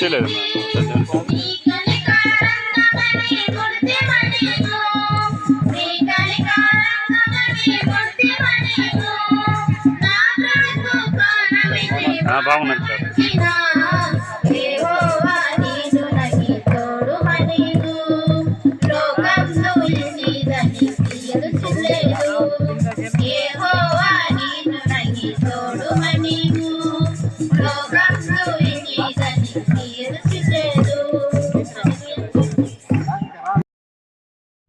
తెలిసేలేదు బాగున్నారు సార్.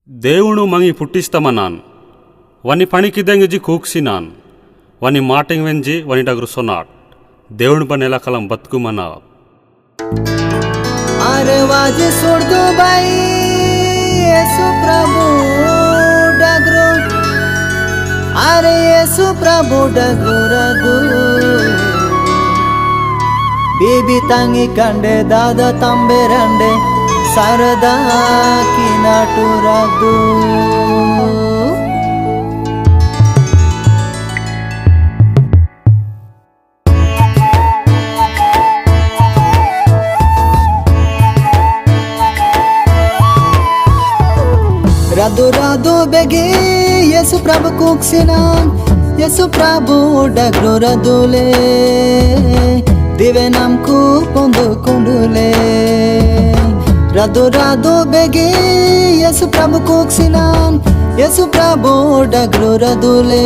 దేవుడు మంగి పుట్టిస్తామన్నాను వని పనికిద్దంగిజి కూక్సినాన్ వని మాటంగి వెంజి వని డగురు సొన్నాడు దేవుని పని ఎలా కలం బతుకుమన్నా आवाज छोड़ दो भाई यीशु प्रभु डगरो अरे यीशु प्रभु डगरो रगो बेबी तांगी कंडे दादा तंबे रंडे सरदा की नाटू रगो राधो राधो बेगे यीशु प्रभु कुक्सिनान यीशु प्रभु डगरो रदुले दिवे नाम को पोंदो कुंडुले राधो राधो बेगे यीशु प्रभु कुक्सिनान यीशु प्रभु डगरो रदुले